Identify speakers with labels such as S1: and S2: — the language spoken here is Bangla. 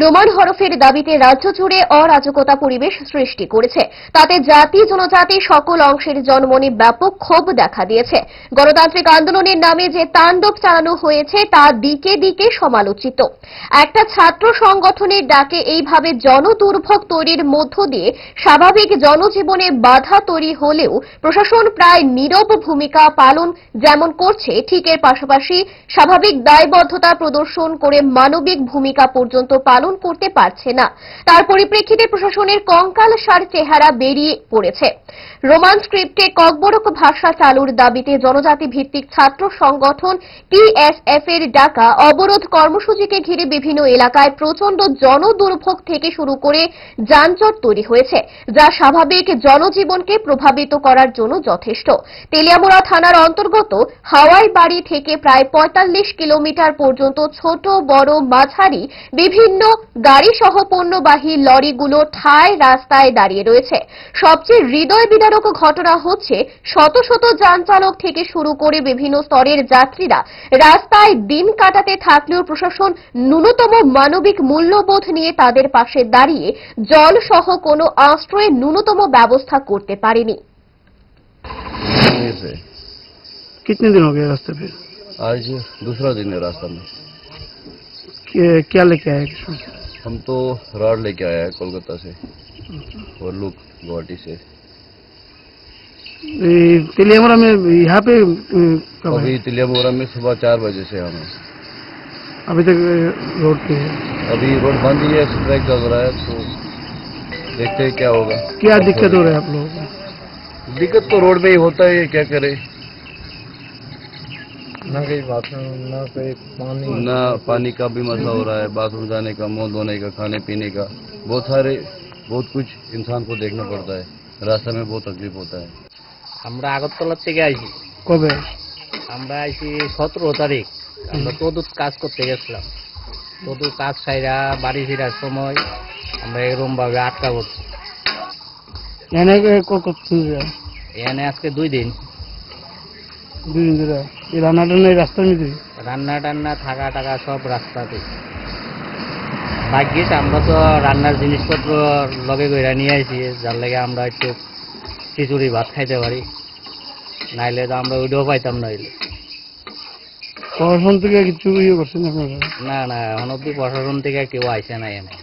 S1: রোমান হরফের দাবিতে রাজ্য জুড়ে অরাজকতা পরিবেশ সৃষ্টি করেছে। তাতে জাতি জনজাতি সকল অংশের জনমনে ব্যাপক ক্ষোভ দেখা দিয়েছে। গণতান্ত্রিক আন্দোলনের নামে যে তাণ্ডব চালানো হয়েছে তা দিকে দিকে সমালোচিত। একটা ছাত্র সংগঠনের ডাকে এইভাবে জনদুর্ভোগ তৈরির মধ্য দিয়ে স্বাভাবিক জনজীবনে বাধা তৈরি হলেও প্রশাসন প্রায় নীরব ভূমিকা পালন যেমন করছে, ঠিক এর পাশাপাশি স্বাভাবিক দায়বদ্ধতা প্রদর্শন করে মানবিক ভূমিকা পর্যন্ত পালন করতে পারছে না। তার পরিপ্রেক্ষিতে প্রশাসনের কঙ্কালসার চেহারা বেরিয়ে পড়েছে। রোমান স্ক্রিপ্টে ককবরক ভাষা চালুর দাবিতে জনজাতি ভিত্তিক ছাত্র সংগঠন টিএসএফ এর ডাকা অবরোধ কর্মসূচিকে ঘিরে বিভিন্ন এলাকায় প্রচন্ড জনদুর্ভোগ থেকে শুরু করে যানজট তৈরি হয়েছে, যা স্বাভাবিক জনজীবনকে প্রভাবিত করার জন্য যথেষ্ট। তেলিয়ামুড়া থানার অন্তর্গত হাওয়াই বাড়ি থেকে প্রায় ৪৫ কিলোমিটার পর্যন্ত ছোট বড় মাঝারি বিভিন্ন গাড়ি সহ পণ্যবাহী লরিগুলো ঠায় রাস্তায় দাঁড়িয়ে রয়েছে। সবচেয়ে হৃদয় বিদারক ঘটনা হচ্ছে শত শত যান চালক থেকে শুরু করে বিভিন্ন স্তরের যাত্রীরা রাস্তায় দিন কাটাতে থাকলেও প্রশাসন ন্যূনতম মানবিক মূল্যবোধ নিয়ে তাদের পাশে দাঁড়িয়ে জল সহ কোনো আশ্রয়ের ন্যূনতম ব্যবস্থা করতে পারেনি।
S2: कितने दिन हो गए रास्ते पे?
S3: आज दूसरा दिन है रास्ता में।
S2: क्या लेके आए?
S3: हम तो रॉड लेके आया है कोलकाता से और लोग गुवाहाटी से।
S2: तेलियामुड़ा में यहाँ पे कब
S3: अभी
S2: है?
S3: तिलियामुरा में सुबह 4 बजे से हम हैं।
S2: अभी तक रोड पे है।
S3: अभी रोड बंद ही है, स्ट्राइक चल रहा है, तो देखते हैं क्या होगा।
S2: क्या दिक्कत हो रहा है आप लोगों को?
S3: दिक्कत तो रोड में ही होता है, क्या करे।
S4: ना कहीं बाथरूम, ना कहीं पानी,
S3: ना पानी का भी मसला हो रहा है, बाथरूम जाने का, मुंह धोने का, खाने पीने का, बहुत कुछ इंसान को देखना पड़ता है। रास्ते में बहुत तकलीफ होता है।
S4: আমরা আগরতলা থেকে আইছি।
S2: कब है?
S4: আমরা আইছি 17 তারিখ। আমরা তদুত কাজ করতে গেছিলাম। তদুত কাজ সাইরা বাড়ি ফেরার সময় আমরা এরকম ভাবে আটকা পড়ছি।
S2: यानी कब दिन रहा?
S4: এখানে আজকে 2 দিন।
S2: 2 दिन रहा। ये राना टाना रास्ते में थी?
S4: রান্না টান্না থাকা টাকা সব রাস্তাতে। ভাগ্যিস আমরা তো রান্নার জিনিসপত্র লগে কইরা নিয়ে আইছি, যার লাগে আমরা একটু খিচুড়ি ভাত খাইতে পারি, নাইলে তো আমরা ওইটাও পাইতাম না।
S2: প্রশাসন থেকে কিছু ইয়ে করছেন আপনারা?
S4: না না, এখন অব্দি প্রশাসন থেকে কেউ আইসে নাই এনে।